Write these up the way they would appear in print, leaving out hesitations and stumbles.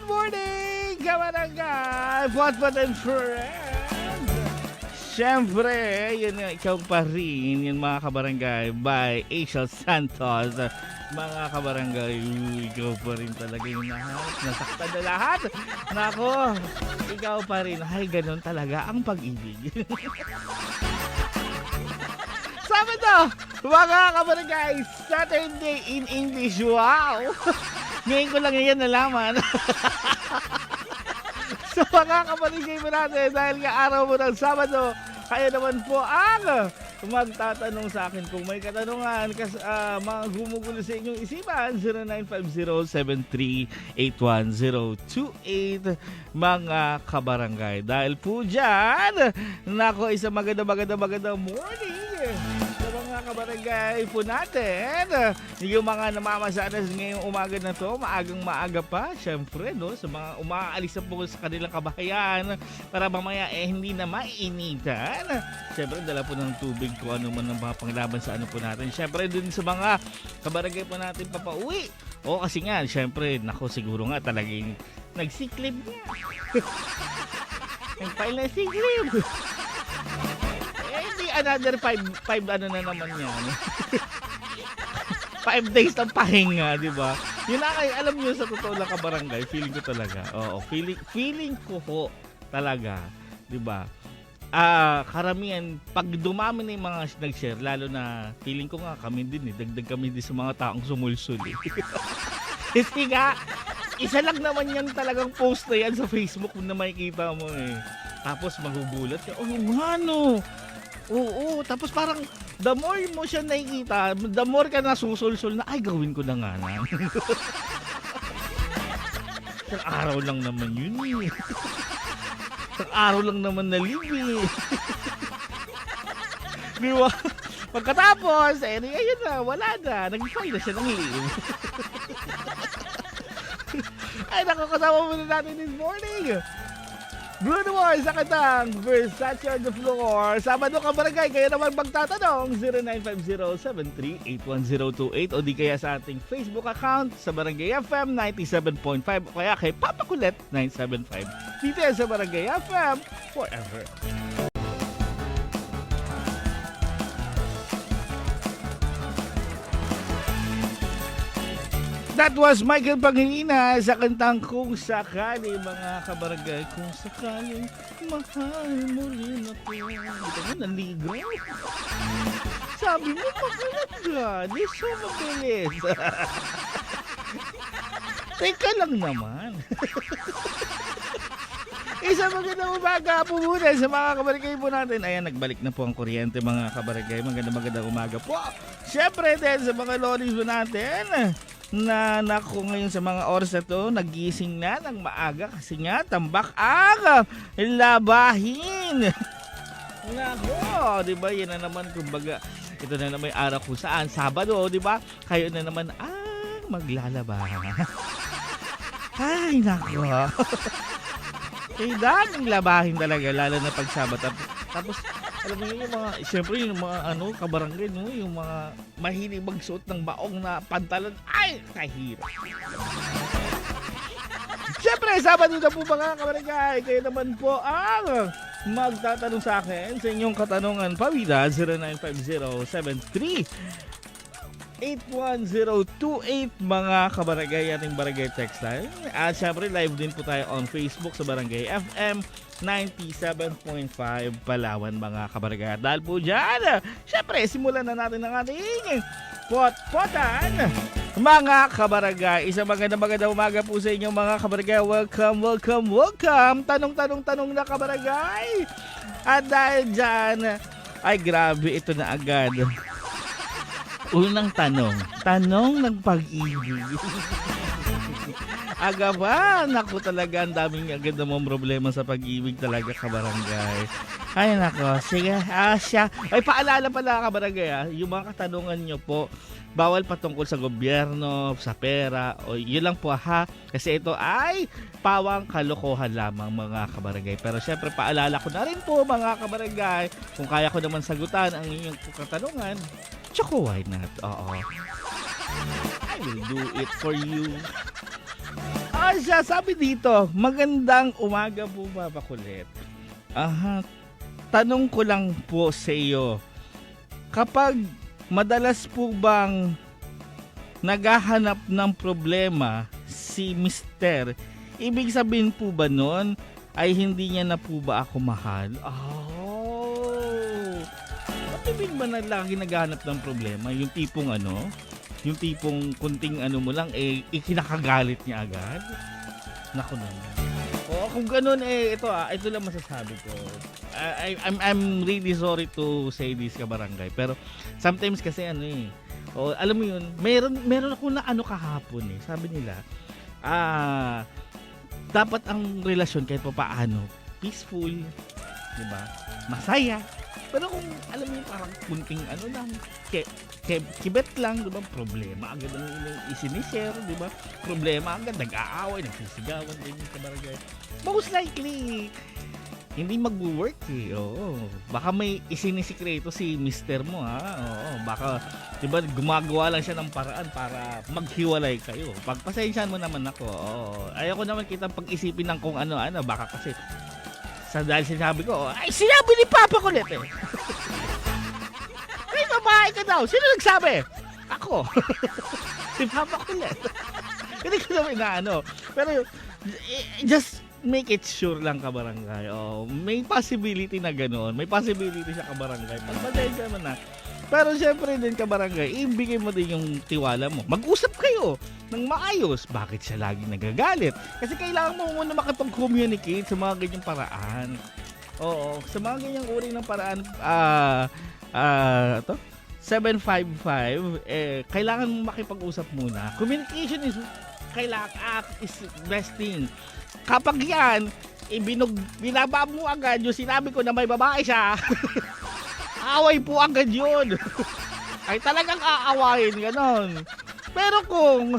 Good morning, kabarangay! What and friends! Siyempre, yun nga, ikaw pa rin, yun mga kabarangay, by Asiel Santos. Mga kabarangay, ikaw pa rin talaga yung nasaktan na lahat. Nako, ikaw pa rin. Ay, ganun talaga ang pag-ibig. Sabado, mga kabarangay, Saturday in English. Wow! Ngayon ko lang yan nalaman. So mga kabarangay mo natin, dahil nga araw mo ng Sabado, kaya naman po ang magtatanong sa akin kung may katanungan, mga gumugulo sa inyong isipan, 0950-7381-028, mga kabarangay. Dahil po dyan, nako, isang magandang morning sa mga kabarangay po natin. Yung mga namamasanas ngayong umaga na to, maaga pa, syempre, no? Sa mga umaalis na po sa kanilang kabahayan para mamaya hindi na mainitan. Syempre, dala po ng tubig kung ano man ang mga panglaban sa ano po natin. Syempre, dun sa mga kabarangay po natin papauwi. O kasi nga, syempre, nako, siguro nga talagang nagsiklib niya. Nagpail na siklib. Another 5 ano na naman yan. 5 days ng pahinga, di ba? Yun na kayo, alam niyo sa totoo lang kabarangay, feeling ko talaga. Oo, feeling ko ho talaga, di ba? Karamihan, pag dumami na yung mga nag-share, lalo na feeling ko nga kami din dagdag kami din sa mga taong sumulsul Kasi nga, isa lang naman yan talagang post na yan sa Facebook na makikita mo Tapos magugulat ka, oh nga no. Oo, tapos parang the more mo siya nakikita, the more ka nasusulsul na, ay gawin ko na nga na. Isang araw lang naman yun Isang araw lang naman na live Di ba? Pagkatapos, ayun na, wala na. Nag-file na siya ng live. Ay, nakakasama muna natin this morning. Bruno Mars sa katang Versace on the Floor. Sabado kabarangay, kaya naman magtatanong 0950-7381-028 o di kaya sa ating Facebook account sa Barangay FM 97.5 o kaya kay Papa Kulet 975. Dito sa Barangay FM forever. That was Michael Pangilinan sa kantang Kung Sakali, mga kabarangay. Kung sakaling mahal mo rin ako. Ito mo, naligo. Sabi mo, makulat ka. Di so mabilis. Teka lang naman. Isang magandang umaga po muna sa mga kabarangay po natin. Ayan, nagbalik na po ang kuryente, mga kabarangay. Magandang umaga po. Siyempre din sa mga lolis po natin na nako ngayon sa mga oras na to, nagising na ng maaga kasi nga tambak ang labahin. Nako, di ba? Yan na naman, kumbaga, ito na naman yung araw kung saan, Sabado, di ba? Kayo na naman ang maglalaba. Ay, nako. Daming labahin talaga, lalo na pag Sabado. Tapos, alam mo yung mga, siyempre yung mga kabarangay, no? Yung mga mahilig magsuot ng baong na pantalon, ay, kahirap. Siyempre, Sabado na po mga kabarangay, kayo naman po ang magtatanong sa akin sa inyong katanungan, pawida, 0950-7381-028, mga kabarangay, ating barangay text line. At siyempre, live din po tayo on Facebook sa Barangay FM 97.5 Palawan, mga kabarangay. Dahil po dyan, syempre, simulan na natin ang ating pot-potan, mga kabarangay. Isang magandang umaga po sa inyo, mga kabarangay. Welcome. Tanong na, kabarangay. At dahil dyan, ay grabe, ito na agad. Unang tanong ng pag-ibig. Aga ba? Naku talaga, ang daming agad namang problema sa pag-ibig talaga, kabarangay. Ay nako, sige, siya. Ay, paalala pala, kabarangay, yung mga katanungan nyo po, bawal patungkol sa gobyerno, sa pera, o yun lang po ha. Kasi ito ay pawang kalokohan lamang, mga kabarangay. Pero syempre, paalala ko na rin po, mga kabarangay, kung kaya ko naman sagutan ang inyong katanungan, tsaka why not? Oo. I will do it for you. Siya, sabi dito, magandang umaga po Papa Kulit. Tanong ko lang po sa iyo, kapag madalas po bang naghahanap ng problema si Mister, ibig sabihin po ba nun ay hindi niya na po ba ako mahal? Ba't ibig ba na lagi naghahanap ng problema? Yung tipong yung tipong kunting mo lang, ikinakagalit niya agad? Naku naman. Kung ganun ito lang masasabi ko. I'm really sorry to say this kabarangay, pero sometimes kasi alam mo yun, meron ako na kahapon sabi nila, dapat ang relasyon kahit paano peaceful, di ba? Masaya. Pero kung alam mo yun, parang kunting lang, kibet lang, di ba? Problema agad ang isinishare, di ba? Problema agad, nag-aaway, nagsisigawan din yung kabarangay. Most likely, hindi mag-work Oo. Baka may isinisikreto si mister mo baka, di ba, gumagawa lang siya ng paraan para maghiwalay kayo. Pagpasensyahan mo naman ako. Ayoko naman kitang pag-isipin ng kung ano-ano. Baka kasi, dahil sinabi ko, ay sinabi ni Papa Kulit ay babae ka daw. Sino nagsabi? Ako. Si Papa Kulit. Hindi ko naman Pero, just make it sure lang kabarangay. May possibility na gano'n. May possibility siya kabarangay. Pagpasensya mo na. Pero syempre din kabarangay, ibigay mo din yung tiwala mo. Mag-usap kayo ng maayos. Bakit siya laging nagagalit? Kasi kailangan mo muna makipag-communicate sa mga ganyang paraan. Sa mga ganyang uri ng paraan, 755, kailangan mo makipag-usap muna. Communication is best thing. Kapag yan, binaba mo agad yung sinabi ko na may babae siya, away po agad yun. Ay talagang aawayin, ganon. Pero kung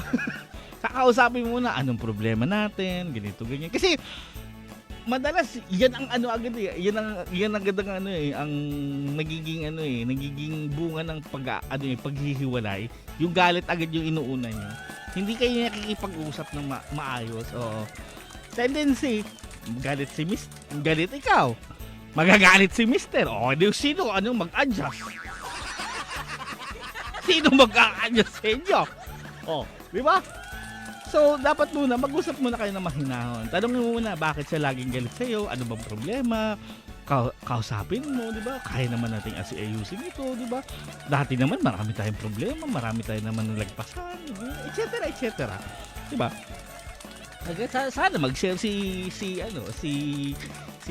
kakausapin mo na anong problema natin, ganito, ganyan. Kasi madalas yan ang agad yan agad ang ang nagiging nagiging bunga ng paghihiwalay. Yung galit agad yung inuuna niyo. Hindi kayo nakikipag-usap ng maayos. Tendency, galit ikaw. Magagalit si mister. Sino mag-adjust? Sino mag-a-adjust sa inyo? Di ba? So, dapat muna, mag-usap muna kayo na mahinahon. Tanongin mo muna, bakit siya laging galit sa'yo? Ano bang problema? Kausapin mo, di ba? Kaya naman nating ayusin ito, di ba? Dati naman, marami tayong problema, marami tayong naman nalagpasan, etc. Di ba? Sana mag-share si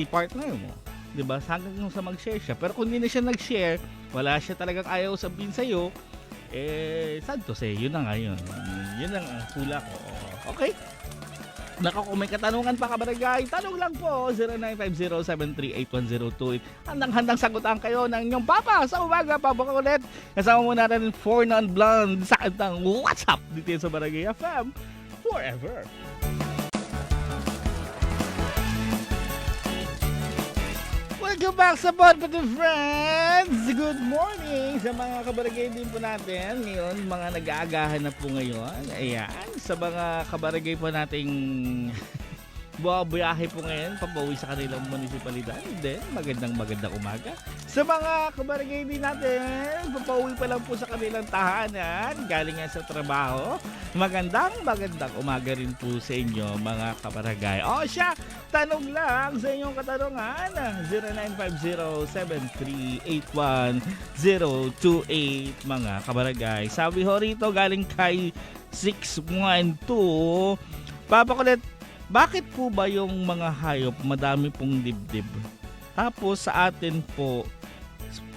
partner mo. 'Di ba? Hanggang sa mag-share siya. Pero kung hindi na siya nag-share, wala siya talagang ayaw sabihin sa iyo, sad to say, yun na nga yun. Yun ang hula ko. Okay? Kung may katanungan pa kabarangay, tanong lang po 0950-738-1028. Handang-handang sagutan kayo ng inyong papa sa umaga, Papa Kulit. Kasama muna natin 4 non-blonde sa kantang What's Up dito sa Barangay FM Forever. Welcome back sa Podpati Friends! Good morning sa mga kabarangay din po natin. Ngayon, mga nag-aagahan na po ngayon. Ayan, sa mga kabarangay po nating buwabiyahe po ngayon, pabawi sa kanilang munisipalidad. Then, magandang umaga. Sa mga kabarangay din natin, papauwi pa lang po sa kanilang tahanan, galing nga sa trabaho. Magandang umaga rin po sa inyo, mga kabarangay. Siya, tanong lang sa inyong katanungan, 0950-738-1028, mga kabarangay. Sabi ho rito, galing kay 612, Papa Kulit, bakit po ba yung mga hayop madami pong dibdib? Tapos sa atin po,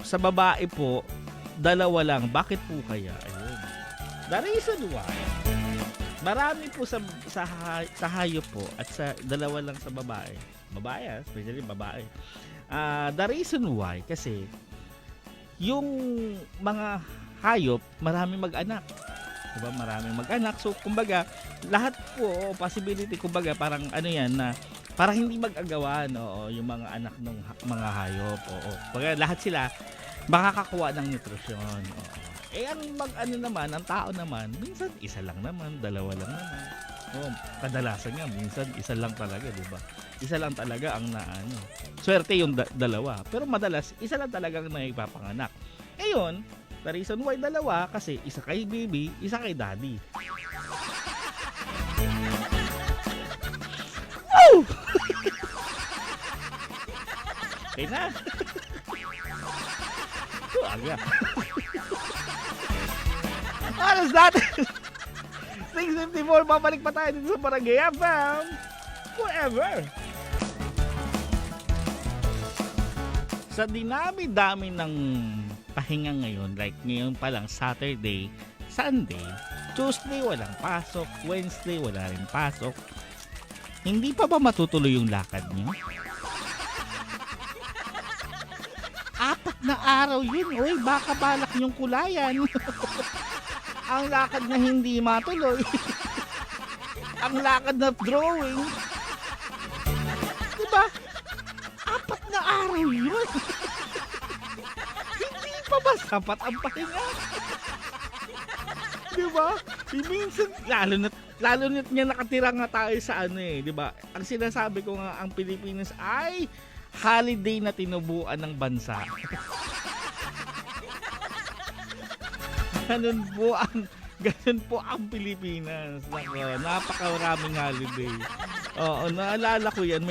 sa babae po, dalawa lang. Bakit po kaya? Ayun. The reason why, marami po sa hayop po at sa dalawa lang sa babae. Babae, especially babae. The reason why, kasi yung mga hayop, marami mag-anak. Diba? Maraming mag-anak. So, kumbaga, lahat po, possibility, kumbaga, parang na, parang hindi mag-agawan, yung mga anak ng mga hayop. Kumbaga, lahat sila makakakuha ng nutrisyon. Ang naman, ang tao naman, minsan isa lang naman, dalawa lang naman. Oh, kadalasan nga minsan isa lang talaga, 'di ba? Isa lang talaga ang naano. Swerte yung dalawa, pero madalas isa lang talaga ang naipapanganak. Ngayon, the reason why dalawa kasi isa kay baby, isa kay daddy. Woo! Okay na. Aga. Alas natin. 6:54, babalik pa tayo dito sa Barangay FM. Forever. Sa dinami-dami ng pahinga ngayon, like ngayon pa lang Saturday, Sunday, Tuesday walang pasok, Wednesday wala rin pasok. Hindi pa ba matutuloy yung lakad niyo? 4 na araw yun, oy, baka balak niyong kulayan. Ang lakad na hindi matuloy. Ang lakad na drawing. Diba? 4 na araw yun. Hindi pa ba sapat ang pahinga? Diba? Minsan, lalo na't nga nakatira nga tayo sa ano eh, diba? Ang sinasabi ko nga, ang Pilipinas ay holiday na tinubuan ng bansa. Ganun po ang Pilipinas. Nako, napakaraming holiday. Oo, naalala ko yan.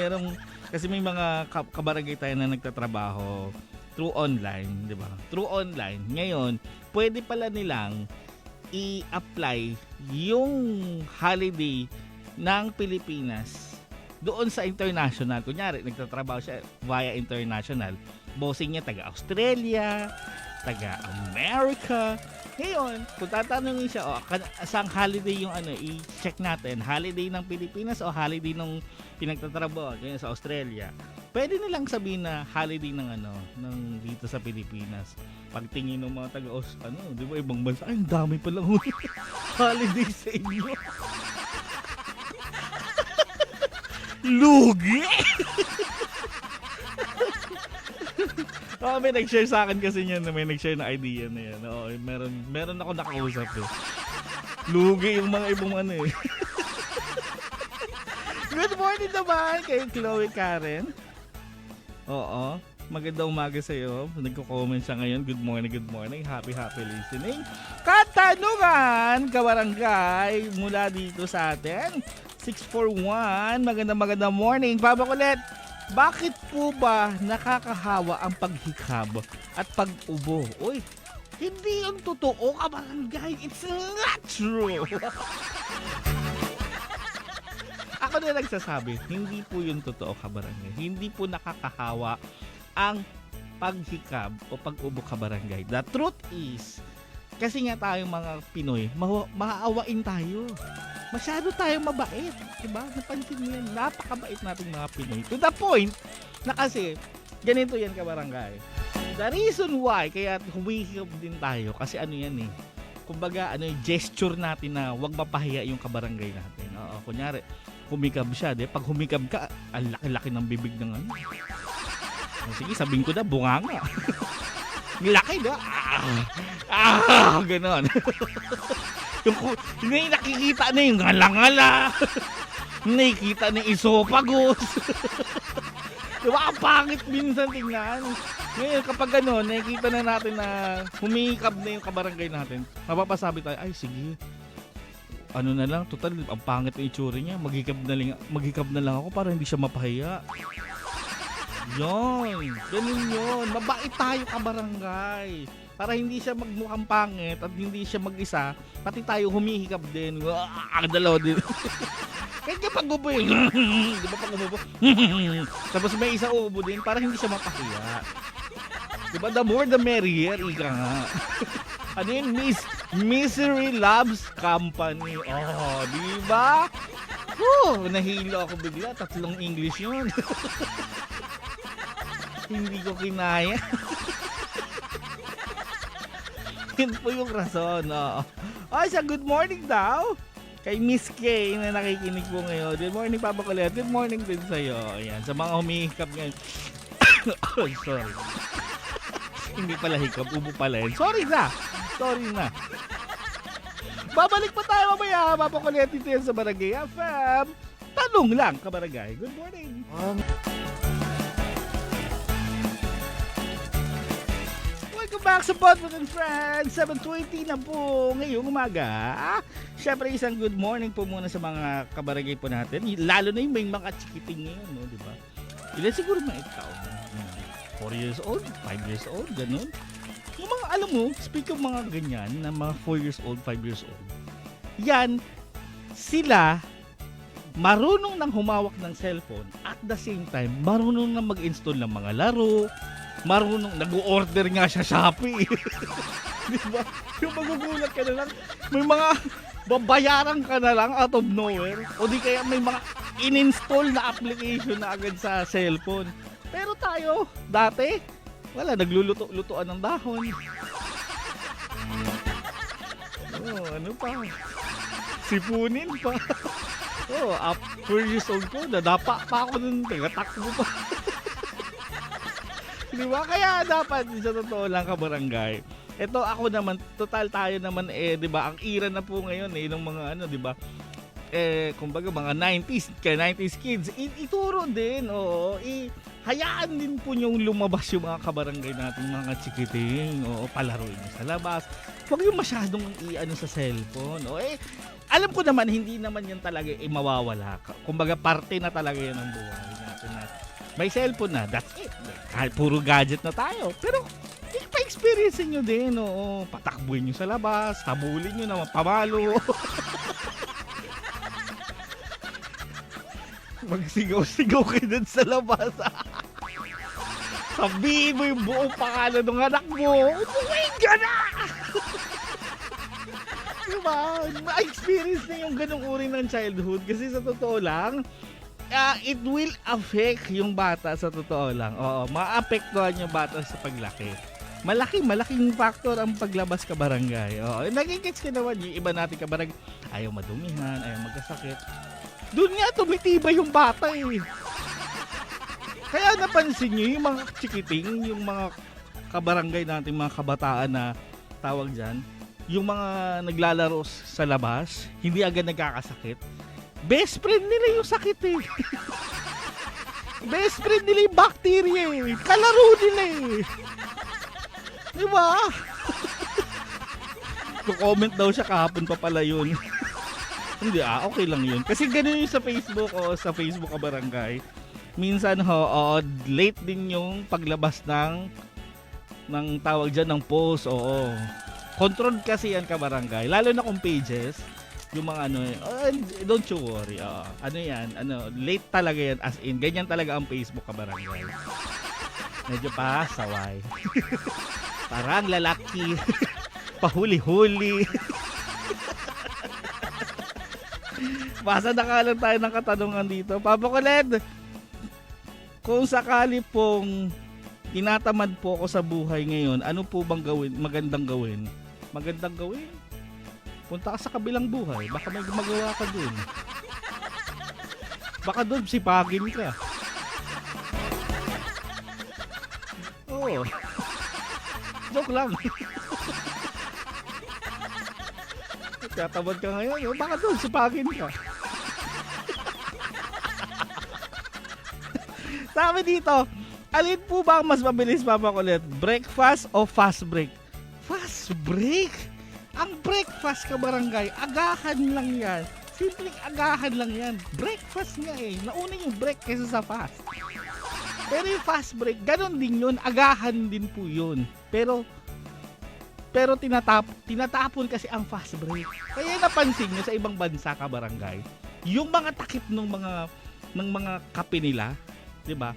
Kasi may mga kabarangay tayo na nagtatrabaho through online, di ba? Through online. Ngayon, pwede pala nilang i-apply yung holiday ng Pilipinas doon sa international. Kunyari, nagtatrabaho siya via international. Bossing niya taga-Australia, taga-America. Ngayon, kung tatanungin siya, saan holiday yung i-check natin, holiday ng Pilipinas o holiday ng pinagtatrabaho kaya sa Australia. Pwede nilang sabihin na holiday ng dito sa Pilipinas. Pagtingin ng mga di ba ibang bansa, ay, ang dami palang holiday sa inyo. Lugi! May nag-share sa akin kasi niyan, may nag-share na idea na yan. Oo, meron ako nakausap eh. Lugi yung mga ibang eh. Good morning naman kay Chloe Karen. Oo, magandang umaga sa iyo. Nagko-comment siya ngayon. Good morning. Happy listening. Katanungan, kabarangay, mula dito sa atin. 641, magandang morning. Papa Kulit, bakit po ba nakakahawa ang paghikab at pag-ubo? Uy, hindi yung totoo, kabarangay. It's not true. Ako na nagsasabi, hindi po yung totoo, kabarangay. Hindi po nakakahawa ang paghikab o pag-ubo, kabarangay. The truth is, kasi nga tayong mga Pinoy, maaawain tayo. Masyado tayong mabait, diba? Napansin mo yan, napakabait nating mga Pinoy. To the point na kasi, ganito yan, kabarangay. The reason why, kaya humihikab din tayo, kasi yan eh, kumbaga, gesture natin na wag mapahiya yung kabarangay natin. Oo, kunyari, humikab siya, pag humikab ka, ang laki-laki ng bibig ng sige, sabihin ko na, bunganga. Laki na. Ganon. Yung nakikita na yung ngala-ngala. Nakikita na yung esophagus. Diba, ang pangit minsan tingnan. Ngayon, kapag gano'n, nakikita na natin na humikab na yung kabarangay natin, mapapasabi tayo, ay sige, na lang, total, ang pangit na itsura niya, maghikab na lang ako para hindi siya mapahiya. Yon, ganun yun. Mabait tayo, kabarangay. Para hindi siya magmukhang pangit at hindi siya mag-isa, pati tayo humihikab din. Dalaw din. Kahit kapag ubo yun. Di ba pag ubo? Tapos may isa ubo din para hindi siya mapahiya. Di ba? The more the merrier. Ika nga. Misery loves company. Oh, di ba? Nahilo ako bigla. 3 English yun. Hindi ko kinaya. Yun po yung rason. Ay, sa good morning daw. Kay Miss K na nakikinig po ngayon. Good morning, Papa Kulit. Good morning din sa'yo. Ayan, sa mga humihikab ngayon. Oh, sorry. Hindi pala hikab, ubo pala yun. Sorry na. Babalik pa tayo mamaya. Mapakulit dito yan sa Barangay FM. Tanong lang, kabarangay. Good morning. Welcome back sa Podpot and Friends. 7:20 na po ngayong umaga. Siyempre isang good morning po muna sa mga kabarangay po natin. Lalo na yung may mga chikiting ngayon, no, di ba? Ilan siguro mga ikaw? 4 years old, 5 years old, ganun. Yung mga, alam mo, speak of mga ganyan, na mga 4 years old, 5 years old. Yan, sila marunong nang humawak ng cellphone at the same time, marunong nang mag-install ng mga laro, marunong, nag-order nga siya Shopee. Diba? Yung magugulat ka na lang, may mga babayaran ka na lang out of nowhere, o di kaya may mga in-install na application na agad sa cellphone. Pero tayo, dati, wala, nagluluto-lutoan ng dahon. Oh, ano pa? Sipunin pa. Oh, up 4 years old ko, nadapa pa ako nun, tagatakbo pa. Di ba? Kaya dapat, sa totoo lang, kabarangay, ito ako naman, total tayo naman, di ba, ang era na po ngayon, ng mga ano, di ba, kumbaga mga 90s, kaya 90s kids, ituro din, oo, hayaan din po niyong lumabas yung mga kabarangay natin, mga chikiting, oo, palaruin niyo sa labas. Huwag yung masyadong sa cellphone, alam ko naman, hindi naman yan talaga mawawala. Kumbaga, parte na talaga yan ng buhay natin. May cellphone na, that's it. Kahit puro gadget na tayo. Pero, pa-experience nyo din, oo. Patakbuhin nyo sa labas, tabulin nyo na, pamalo. Magsigaw-sigaw kayo dun sa labas. Sabihin mo yung buong pangalan ng anak mo. Umuwi ka na! Diba? Ma-experience na yung ganong uri ng childhood. Kasi sa totoo lang, it will affect yung bata sa totoo lang. Oo, maapektuhan yung bata sa paglaki. Malaking factor ang paglabas ka barangay. Oo, naging gets ka naman yung iba natin ka barangay. Ayaw madumihan, ayaw magkasakit. Doon nga tumitibay yung bata eh. Kaya napansin nyo yung mga chikiting, yung mga kabarangay natin, mga kabataan na tawag dyan, yung mga naglalaro sa labas, hindi agad nagkakasakit. Best friend nila yung sakit eh. Best friend nila yung bacteria eh. Kalaro nila eh. Diba? Comment daw siya kahapon pa pala yun. Hindi okay lang yun. Kasi ganun yung sa Facebook sa Facebook kabarangay. Minsan late din yung paglabas ng tawag dyan ng post, Controlled kasi yan kabarangay. Lalo na kung pages, yung mga don't you worry. Late talaga yan as in. Ganyan talaga ang Facebook kabarangay. Medyo pa saway. Parang lalaki. Pahuli-huli. Basa na ka lang tayo ng katanungan dito. Papa Coled, kung sakali pong tinatamad po ako sa buhay ngayon, ano po bang magandang gawin? Magandang gawin? Punta ka sa kabilang buhay. Baka may gumagawa ka dun. Baka dun sipagin ka. Oo. Joke lang. Tatamad ka ngayon. Baka dun sipagin ka. Sabi dito, alin po ba ang mas mabilis, Papa Colette? Breakfast o fast break? Fast break? Ang breakfast kabarangay, agahan lang yan. Simpleng agahan lang yan. Breakfast nga eh. Nauna yung break kaysa sa fast. Pero yung fast break, ganun din yun. Agahan din po yun. Pero tinatapon kasi ang fast break. Kaya napansin nyo sa ibang bansa kabarangay, yung mga takip ng mga kape nila, 'di ba?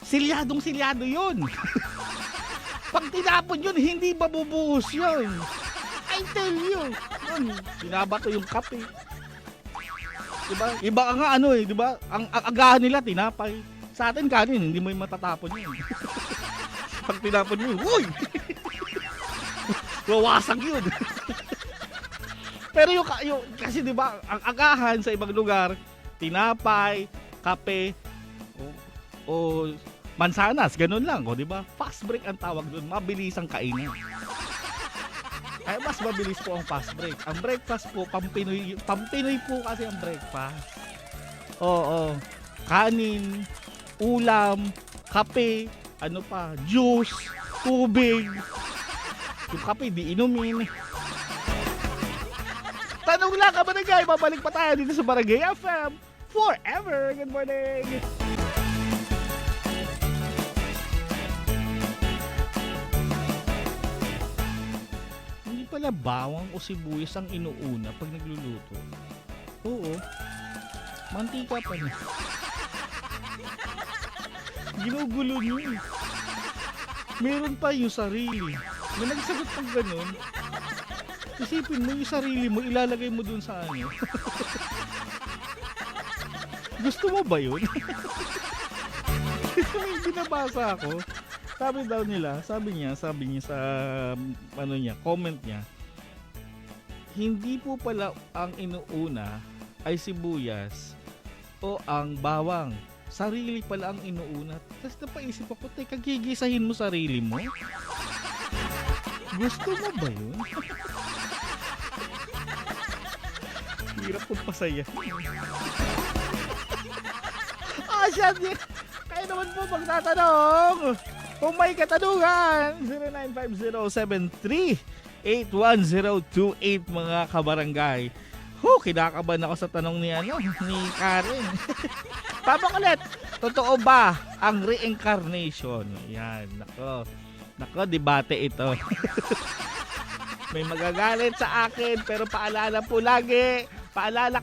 Silyadong-silyado 'yun. Pag tinapon 'yun, hindi mabubuhos 'yun. I tell you. Binabato yung kape. 'Di ba? Iba nga 'di ba? Ang agahan nila tinapay. Sa atin kanin, hindi mo matatapon 'yun. Pag tinapon mo, uy! Wawasag 'yun. Pero yung kasi 'di ba, ang agahan sa ibang lugar, tinapay, kape, o mansanas, ganun lang, 'di ba? Fast break ang tawag doon, mabilis ang kainan. Ay, mas mabilis po ang fast break. Ang breakfast po, pampinoy po kasi ang breakfast. Oo. Kanin, ulam, kape, ano pa, juice, tubig. Yung kape, di inumin. Tanong lang, kabarangay, babalik pa tayo dito sa Barangay FM forever. Good morning! Hindi pala bawang o sibuyas ang inuuna pag nagluluto. Oo. Mantika pa niya. Ginugulo niyo eh. Meron pa yung sarili. May nagsagot pag ganun. Isipin mo yung sarili mo, ilalagay mo dun sa ano. Gusto mo ba yun? May binabasa ako. Sabi daw nila, sabi niya sa ano niya, comment niya, hindi po pala ang inuuna ay sibuyas o ang bawang. Sarili pala ang inuuna. Tapos napaisip ako, teka, gigisahin mo sarili mo? Gusto mo ba yun? Hirap kong pasaya. Siya, kayo naman po magtatanong. Kung may katanungan, 0950-73-81028 mga kabarangay. Kinakabahan ako sa tanong ni Karen. Papakulit, totoo ba ang reincarnation? Yan, nako, debate ito. May magagalit sa akin, pero paalala ko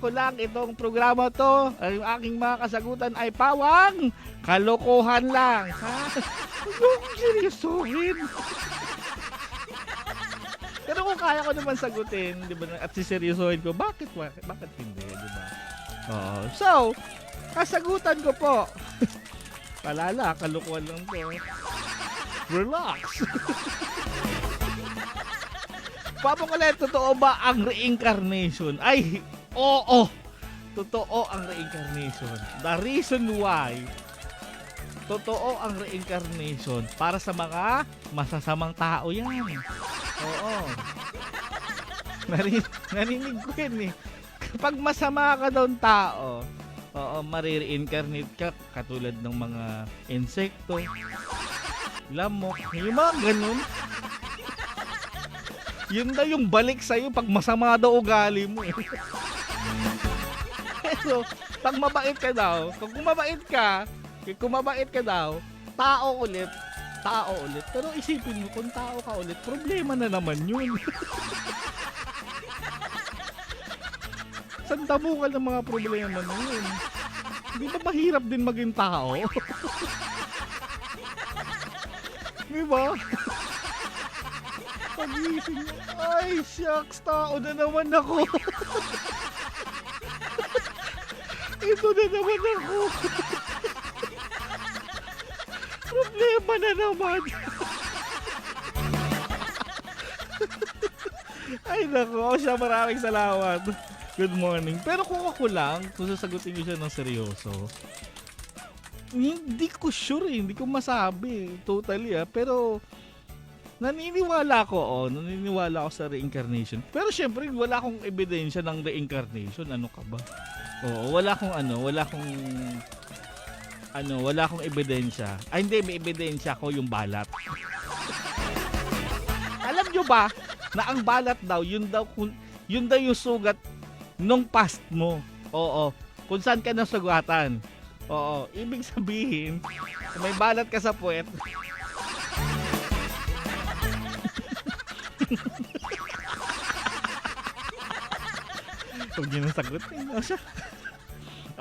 lang itong programa to, ang aking mga kasagutan ay pawang kalokohan lang. Ha? Huwag seryosohin. Pero kung kaya ko naman sagutin, di ba, at siseryosohin ko, bakit hindi, di ba? Oo. So, kasagutan ko po. Palala, kalokohan lang to. Relax. Papakulit, totoo ba ang reincarnation? Ay, oo. Totoo ang reincarnation. The reason why totoo ang reincarnation para sa mga masasamang tao yan. Oo. Narinig ko yun eh. Kapag masama ka daw tao, marireincarnate ka katulad ng mga insekto, lamok, yung mga ganun. Yun daw yung balik sa'yo pag masama daw ugali mo eh. Pero pag mabait ka daw, kung mabait ka daw, tao ulit. Pero isipin mo, kung tao ka ulit, problema na naman yun. Sandamukan ng mga problema na yun. Di ba mahirap din maging tao? Di ba? Pagising mo, ay shucks, tao na naman ako. Ito na naman ako. Problema na naman. Ay nako, siya, maraming salamat. Good morning. Pero kung ako lang, kung sasagutin ko siya ng seryoso, hindi ko sure, hindi ko masabi totally pero naniniwala ako sa reincarnation. Pero syempre, wala akong ebidensya ng reincarnation. Ano ka ba? Oo, wala akong ebidensya. Ay hindi, may ebidensya ko, yung balat. Alam nyo ba na ang balat daw, yun daw yung sugat nung past mo. Oo, kung saan ka nasugatan. Oo, ibig sabihin, kung may balat ka sa puwet, huwag nyo nang sagutin.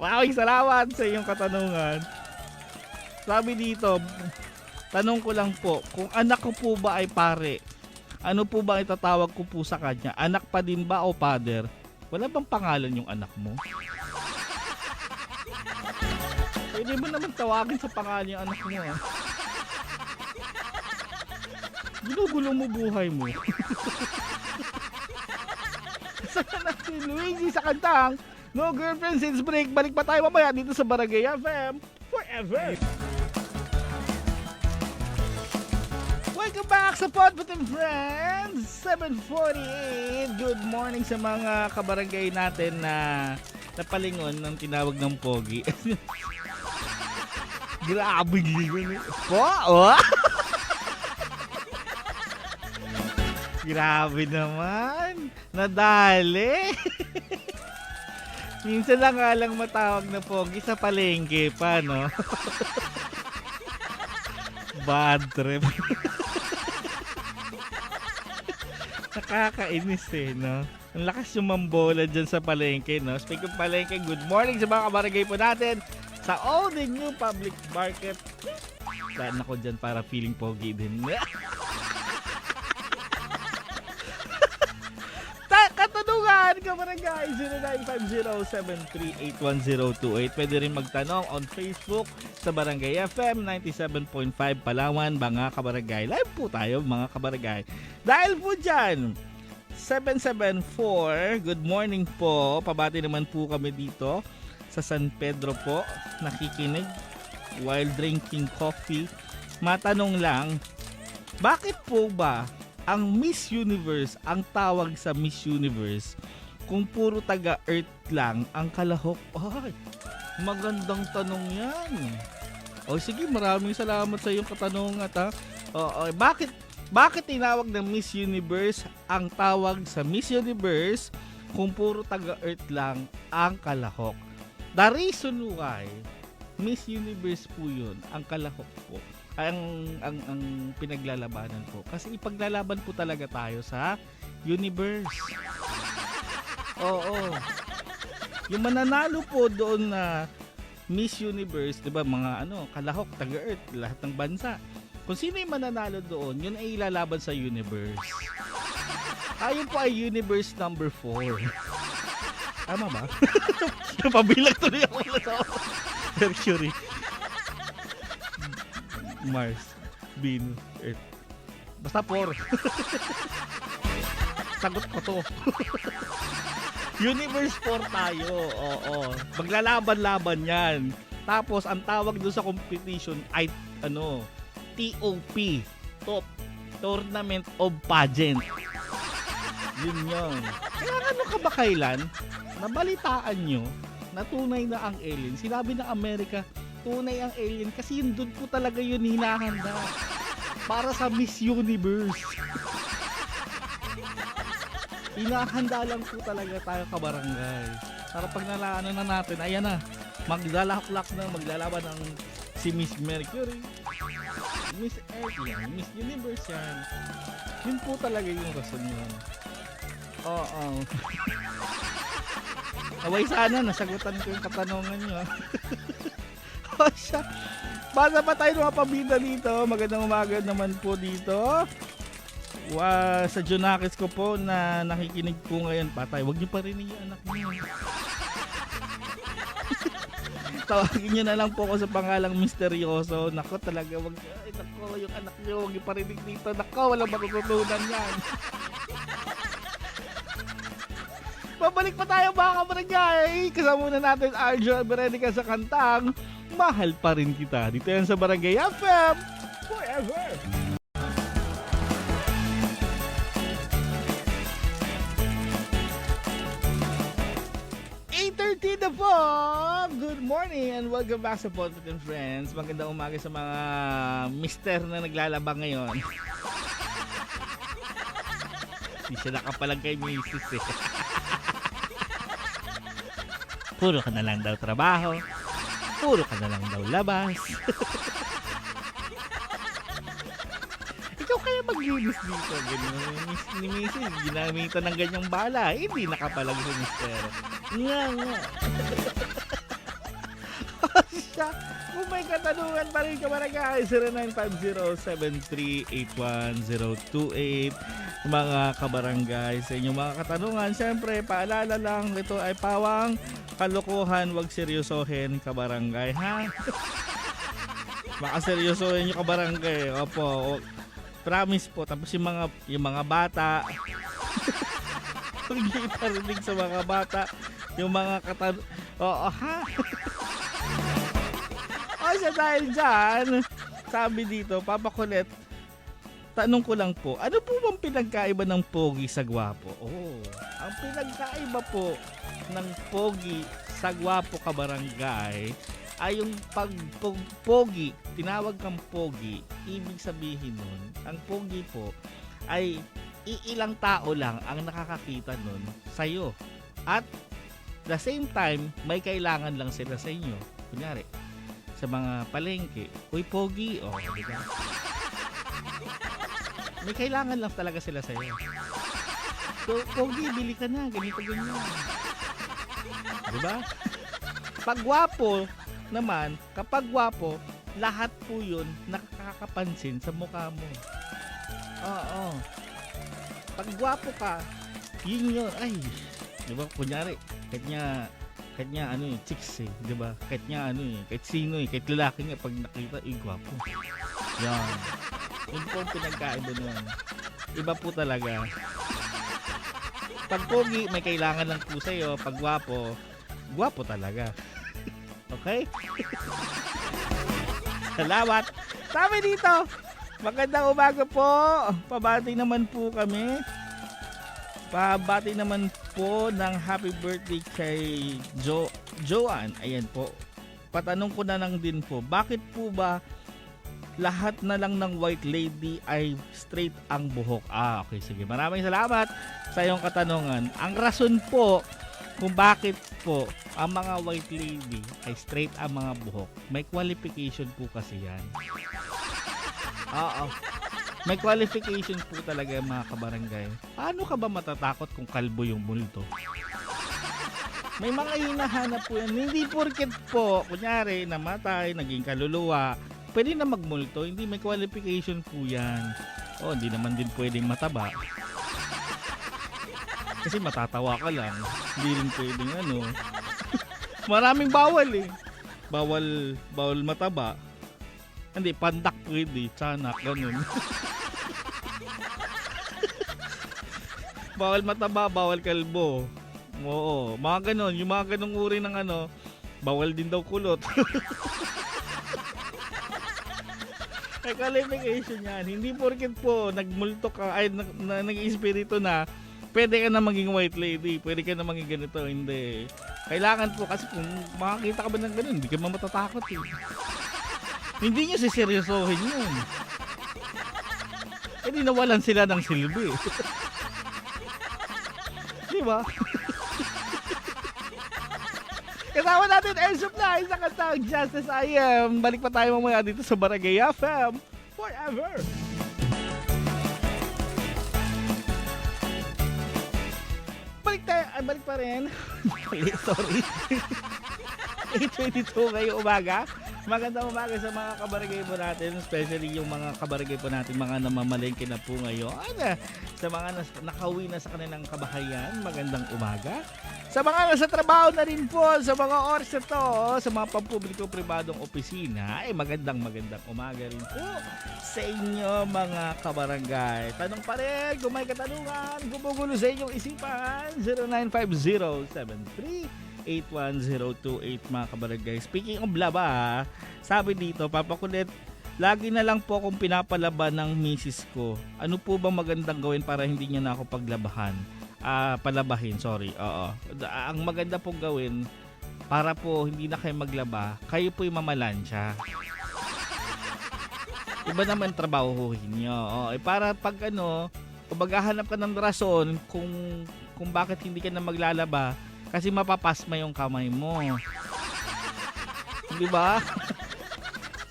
Maraming salamat sa iyong katanungan. Sabi dito, tanong ko lang po, kung anak ko po ba ay pare, ano po ba itatawag ko po sa kanya? Anak pa din ba o father? Wala bang pangalan yung anak mo? Pwede mo naman tawagin sa pangalan yung anak mo. Ginugulo mo buhay mo. Sana natin Luigi sa kantang No Girlfriend Since Break. Balik pa tayo mamaya dito sa Barangay FM forever. Welcome Welcome back sa Podbutin Friends 7:48. Good morning sa mga kabarangay natin na napalingon ng tinawag ng pogi. Grabe lingon po. Oh. Grabe naman. Nadali. Minsan lang nga lang matawag na pogi sa palengke pa, no? Bad trip. Nakakainis eh, no? Ang lakas yung mambola dyan sa palengke, no? Speaking of palengke, good morning sa mga kabarangay po natin sa Old and New Public Market. Saan ako dyan para feeling pogi din. Katanungan, kabarangay, 0950-738-1028. Pwede rin magtanong on Facebook sa Barangay FM 97.5 Palawan, mga kabarangay. Live po tayo, mga kabarangay. Dahil po dyan, 774, good morning po. Pabati naman po kami dito sa San Pedro po. Nakikinig while drinking coffee. Matanong lang, bakit po ba ang Miss Universe, ang tawag sa Miss Universe, kung puro taga-Earth lang ang kalahok? Ay, magandang tanong yan. O sige, maraming salamat sa iyong katanungan, ha. Bakit tinawag ng Miss Universe ang tawag sa Miss Universe kung puro taga-Earth lang ang kalahok? The reason why Miss Universe po yun, ang kalahok po, ang pinaglalabanan po. Kasi ipaglalaban po talaga tayo sa universe. Oo. Yung mananalo po doon na Miss Universe, 'di ba, mga kalahok, taga-Earth, lahat ng bansa. Kung sino yung mananalo doon, yun ay ilalaban sa universe. Ayun po ay universe number 4. Tama ba? Napabilang tuloy ako sa Mercury, Mars, Venus, Earth. Basta 4. Sagot ko to. Universe 4 tayo. Oo. Maglalaban-laban yan. Tapos, ang tawag doon sa competition ay, TOP. Top Tournament of Pageant. Yun yun. Kaya ka ba kailan, nabalitaan nyo na tunay na ang alien? Sinabi ng Amerika, tunay ang alien kasi yun doon po talaga yun hinahanda para sa Miss Universe. Hinahanda lang po talaga tayo, kabarangay, para pag nalaano na natin, ayan na, maglalahak-lak na, maglalaban ng si Miss Mercury, Miss Earth yan, Miss Universe yan. Yun po talaga yung rason yun. Oo. Away sana, nasagutan ko yung katanungan nyo. Siya. Basa pa tayo ng mga pabida dito. Magandang umaga naman po dito. Sa Junakis ko po na nakikinig po ngayon. Patay, huwag niyo pa rin yung anak niyo. Tawagin niyo na lang po ako sa pangalang misteryoso. Nako talaga, nako, yung anak niyo, huwag niyo pa rin dito. Nako, walang matututunan yan. Babalik pa tayo, mga kabarangay. Kasama muna natin Arjo Alberenica sa kantang Mahal Pa Rin Kita. Dito yan sa Barangay FM Forever. Na po. Good morning and welcome back sa Podbutin Friends. Magandang umaga sa mga mister na naglalabang ngayon. Hindi siya nakapalag kay misis eh. Puro ka na lang daw trabaho. Puro ka na lang daw labas. Ikaw kaya maglinis dito. Ganyan ni misis, ginamitan ng ganyang bala. Hindi nakapalag sa mister. Nga. Kung may katanungan pa rin, kabarangay, 0950-738-1028. Mga kabarangay, sa inyong mga katanungan, siyempre, paalala lang, ito ay pawang kalokohan, wag seryosohin, kabarangay, ha? Baka seryosohin yung kabarangay. Opo, promise po. Tapos yung mga bata, huwag niyo iparinig sa mga bata yung mga ha? O siya, dahil dyan, sabi dito, Papa Colette, tanong ko lang po, ano po bang pinagkaiba ng pogi sa gwapo? Ang pinagkaiba po ng pogi sa gwapo kabarangay ay yung pogi, tinawag kang pogi, ibig sabihin nun, ang pogi po ay iilang tao lang ang nakakakita nun sa'yo. At the same time, may kailangan lang sila sa inyo. Kunyari, sa mga palengke, uy pogi, di ba? May kailangan lang talaga sila sa iyo. So, pogi, bili ka na, ganito ganyan. Di ba? Pag gwapo naman, kapag gwapo, lahat po yun nakakapansin sa mukha mo. Oo. Pag gwapo ka, yun yun. Ay, di ba? Kunyari, kahit niya chicks di ba? Kahit sino kahit lalaki nga pag nakita, gwapo. Yan. Yun po ang pinagkaiba nun. Iba po talaga. Pag pogi, may kailangan lang po sa'yo. Pag gwapo, gwapo talaga. Okay? Salamat. Sabi dito, magandang umaga po. Pabati naman po kami. Pabati naman po ng happy birthday kay Joanne. Ayan po. Patanong ko na lang din po, bakit po ba lahat na lang ng white lady ay straight ang buhok? Okay, sige. Maraming salamat sa iyong katanungan. Ang rason po kung bakit po ang mga white lady ay straight ang mga buhok, may qualification po kasi yan. Oo. May qualification po talaga yung mga kabarangay. Paano ka ba matatakot kung kalbo yung multo? May mga hinahanap po yan. Hindi porket po, kunyari, namatay, naging kaluluwa, pwede na magmulto, hindi, may qualification po yan. Hindi naman din pwedeng mataba. Kasi matatawa ka lang. Hindi rin pwedeng Maraming bawal Bawal mataba. Hindi, pandak pwede, tiyanak, ganun. Bawal mataba, bawal kalbo. Oo, mga ganun. Yung mga ganung uri ng bawal din daw kulot. May qualification yan. Hindi porket po nagmulto ka, ay nag-espiritu na, pwede ka na maging white lady, pwede ka na maging ganito. Hindi. Kailangan po kasi kung makakita ka ba ng ganun, hindi ka matatakot Hindi nyo siseryosohin yun. Hindi nawalan sila ng silbi. Diba? Kasama natin Air Supply sa kantang Just As I Am. Balik pa tayo mamaya dito sa Barangay FM Forever. Balik pa rin. Sorry. 8:22 ngayong umaga. Magandang umaga sa mga kabarangay po natin, especially yung mga kabarangay po natin, mga namamalengke na po ngayon. Sa mga nakauwi na sa kanilang kabahayan, magandang umaga. Sa mga nasa trabaho na rin po, sa mga oras na to, sa mga pampubliko-pribadong opisina, magandang umaga rin po sa inyo mga kabarangay. Tanong pa rin, kung may katanungan, gumugulo sa inyong isipan, 0950-73-81028 mga kabarangay. Speaking of laba, sabi dito, Papa Kulit, lagi na lang po akong pinapalaban ng misis ko. Ano po ba magandang gawin para hindi niya na ako palabahin, sorry. Oo. Ang maganda pong gawin para po hindi na kayo maglaba, kayo po yung mamalansya. Iba naman trabahuhin nyo. Para pag kung maghahanap ka ng rason kung bakit hindi ka na maglalaba, kasi mapapasma yung kamay mo. Di ba?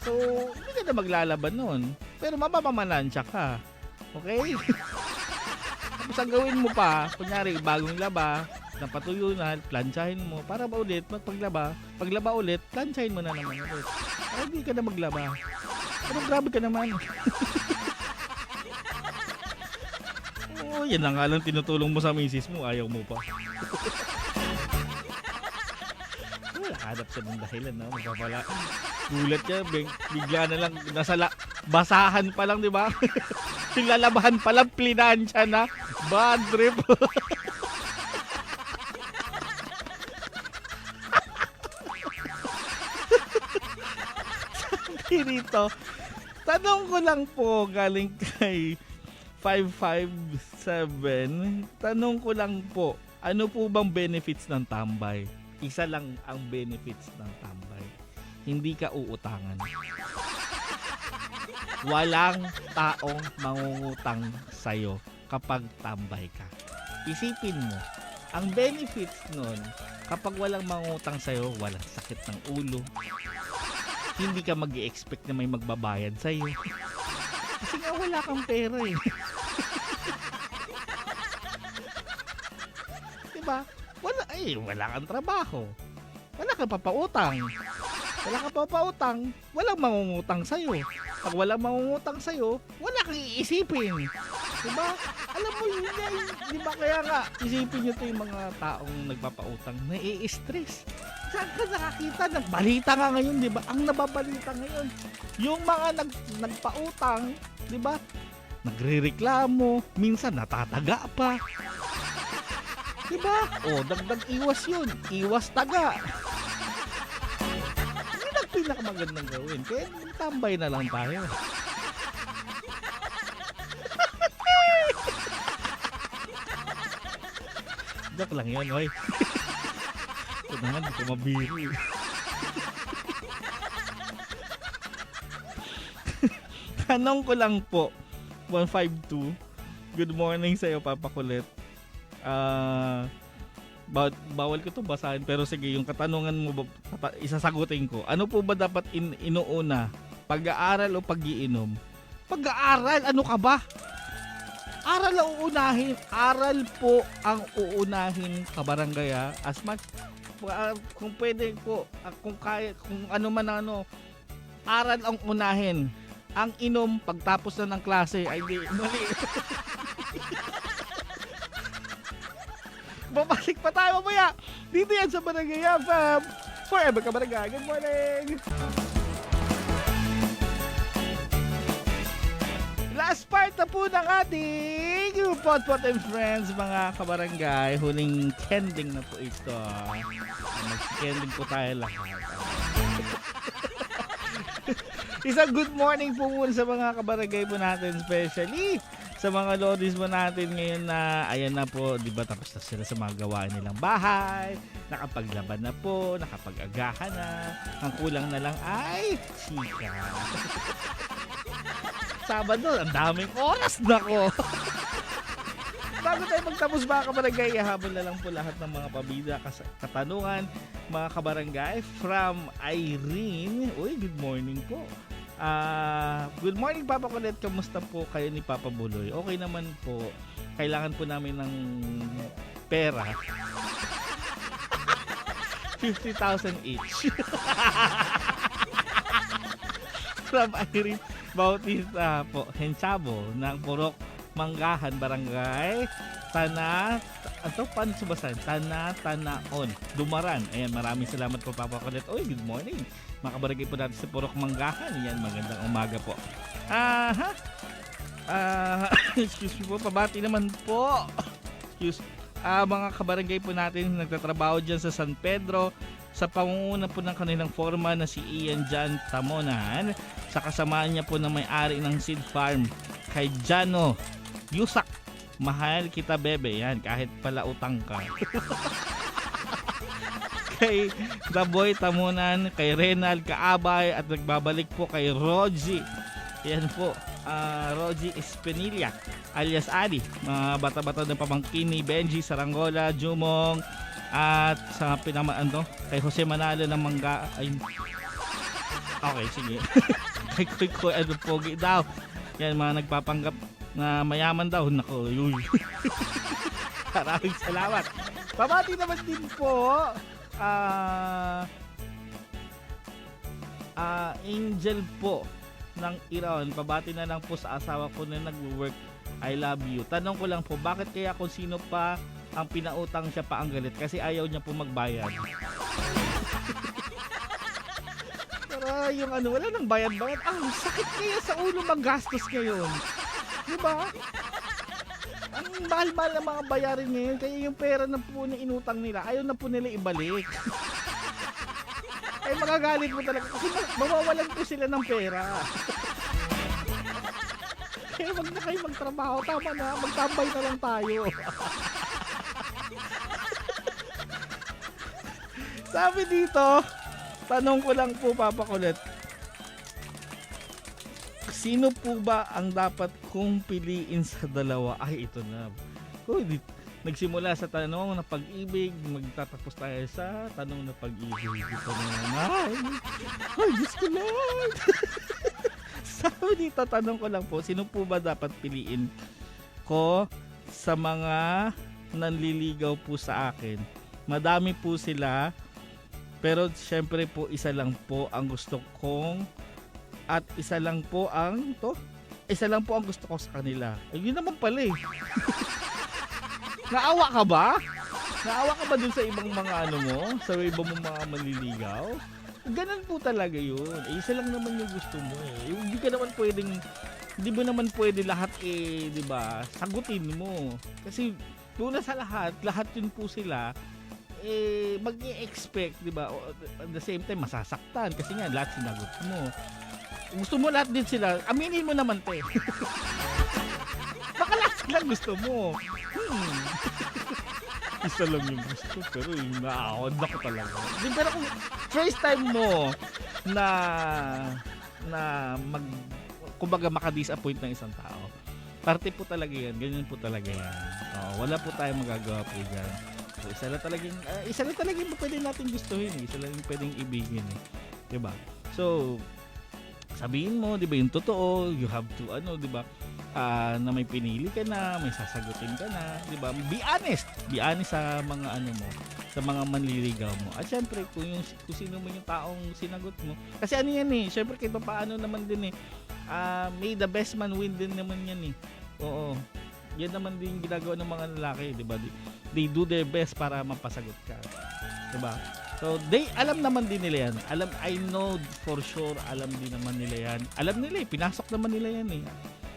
So, hindi ka na maglalaban nun. Pero mapapamalansya ka. Okay? Tapos ang gawin mo pa, kunyari, bagong laba, napatuyo na, plansyahin mo, para ba ulit, paglaba ulit, plansyahin mo na naman ulit. Ay, hindi ka na maglaba. Pero grabe ka naman. Yan na nga lang tinutulong mo sa misis mo, ayaw mo pa. Hanap siya ng dahilan, no? Magpapala. Gulat niya, bigla na lang, basahan pa lang, di ba? Yung lalabahan pa lang, plinansya na. Bad trip. Sabi rito, tanong ko lang po, galing ay 557. Tanong ko lang po, ano po bang benefits ng tambay? Isa lang ang benefits ng tambay. Hindi ka uutangan. Walang taong mangungutang sa'yo kapag tambay ka. Isipin mo, ang benefits nun, kapag walang mangungutang sa'yo, walang sakit ng ulo. Hindi ka mag-i-expect na may magbabayad sa'yo. Kasi nga wala kang pera eh. Diba? Wala kang trabaho. Wala kang papautang. Walang mangungutang sa'yo. Pag walang mangungutang sa'yo, wala kang iisipin. Diba? Alam mo yun, diba kaya nga, isipin nyo ito yung mga taong nagpapautang, nai-stress. Saan ka nakakita? Nagbalita nga ngayon, diba? Ang nababalita ngayon, yung mga nagpautang, diba? Nagrereklamo, minsan natataga pa. Diba? O, dagdag iwas yun. Iwas taga. Yun ang pinakamagandang gawin. Kaya tambay na lang tayo. Joke lang yun, oy. Ito naman, hindi ko mabiri. Tanong ko lang po, 152. Good morning sa'yo, Papa Kulit. Bawal ko to basahin, pero sige, yung katanungan mo, isasagutin ko. Ano po ba dapat inuuna? Pag-aaral o pag-iinom? Pag-aaral? Ano ka ba? Aral ang uunahin. Aral po ang uunahin, kabarangaya. As much, kung pwede po, kung kaya, kung ano man ano, aral ang unahin. Ang inom, pagtapos na ng klase, ay di, mali. Babalik pa tayo mamaya. Dito yan sa Barangay FM. Forever ka barangay. Good morning. Last part na po ng ating Pot and Friends, mga kabarangay. Huling kending na po ito. Mag-kending po tayo lahat. Isang good morning po muna sa mga kabarangay po natin, especially sa mga lodis mo natin ngayon na ayan na po, di ba, tapos na sila sa mga gawain nilang bahay, nakapaglaban na po, nakapag-agahan na, ang kulang na lang ay chika. Sabado, ang daming oras na ko. Bago tayo magtapos mga kabarangay, habol na lang po lahat ng mga pabida, katanungan, mga kabarangay, from Irene. Uy, good morning po. Good morning, Papa Colette. Kamusta po kayo ni Papa Buloy? Okay naman po. Kailangan po namin ng pera. 50,000 each. From Irene Bautista po, Hensabo ng Purok Manggahan, Barangay Tanaon, Dumaran. Ayan, maraming salamat po, Papa Colette. Oy, good morning. Makabarangay po natin sa Purok Manggahan. Yan, magandang umaga po. Excuse me po, pabati naman po. Mga kabarangay po natin nagtatrabaho dyan sa San Pedro, sa pangunguna po ng kanilang forma na si Ian Jan Tamonan, sa kasamaan niya po na may-ari ng seed farm, kay Jano Yusak. Mahal kita, bebe. Yan, kahit pala utang ka. Kay Daboy Tamunan, kay Renal Kaabay, at nagbabalik po kay Roji. Yan po, Roji Espinilla alias Ali, mga bata-bata ng pamangkin ni Benji Sarangola, Jumong, at sa kay Jose Manalo ng Mangga. Ay, okay, sige. Kay Koy ano pogi daw. Yan, mga nagpapanggap na mayaman daw. Nako, yuy. Maraming salamat. Pabati naman din po Angel po ng Iran. Pabati na lang po sa asawa ko na nag-work. I love you. Tanong ko lang po, bakit kaya kung sino pa ang pinautang siya pa ang galit? Kasi ayaw niya po magbayad. Pero yung wala nang bayad-bayad. Ang sakit kaya sa ulo magastos ngayon. Diba? Ang mahal-mahal ng mga bayarin ngayon, kaya yung pera na po na inutang nila, ayaw na po nila ibalik. Ay, magagalit mo talaga kasi mawawalan po sila ng pera. Kaya wag na kayo magtrabaho. Tama na, magtambay na lang tayo. Sabi dito, tanong ko lang po, Papa Kulit. Sino po ba ang dapat kong piliin sa dalawa? Ay, ito na. Nagsimula sa tanong na pag-ibig, magtatapos tayo sa tanong na pag-ibig. Ito na naman. Ay, Diyos ko Lord. Sabi dito, tanong ko lang po, sino po ba dapat piliin ko sa mga nanliligaw po sa akin? Madami po sila, pero syempre po isa lang po ang gusto kong at isa lang po ang gusto ko sa kanila. Ay, yun naman pala eh. Naawa ka ba? Naawa ka ba dun sa ibang mga sa ibang mga manliligaw? Ganun po talaga yun. Eh, isa lang naman yung gusto mo eh. Hindi mo naman pwede lahat di ba? Sagutin mo. Kasi una sa lahat yun po sila mag-i-expect, di ba? At the same time masasaktan kasi nga lahat sinagot mo. Gusto mo lahat din sila, aminin mo naman te. Baka lahat sila gusto mo. Isa lang yung gusto, pero yung naahon ako talaga. Pero kung first time mo kumbaga makadisappoint ng isang tao, parte po talaga yan, ganyan po talaga yan. Wala po tayong magagawa po dyan. So, isa lang talagang pwede natin gustuhin, isa lang pwedeng ibigin eh. Diba? So, sabihin mo, 'di ba, yung totoo, you have to di ba? Na may pinili ka na, may sasagutin ka na, 'di ba? Be honest sa mga mo, sa mga manliligaw mo. At syempre, kung sino mo yung taong sinagot mo. Kasi yan eh, syempre kahit paano naman din may the best man win din naman yan eh. Oo. Yan naman din ginagawa ng mga lalaki, 'di ba? They do their best para mapasagot ka. 'Di ba? So, alam naman din nila yan. I know for sure, alam din naman nila yan. Alam nila pinasok naman nila yan eh.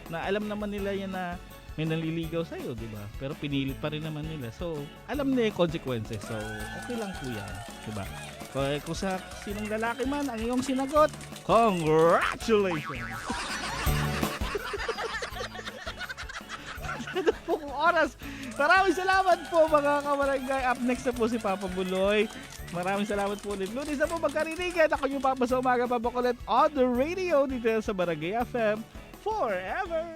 Na alam naman nila yan na may nanliligaw sa'yo, di ba? Pero pinilit pa rin naman nila. So, alam nila yung consequences. So, okay lang po yan, di ba? So, kung sa sinong lalaki man ang iyong sinagot, congratulations! Ano pong oras? Maraming salamat po mga kabarangay. Up next na po si Papa Buloy. Maraming salamat po ulit. Lunes na po magkarinigan. Ako yung Papa sa umaga, Papa Kulit on the radio dito sa Barangay FM forever.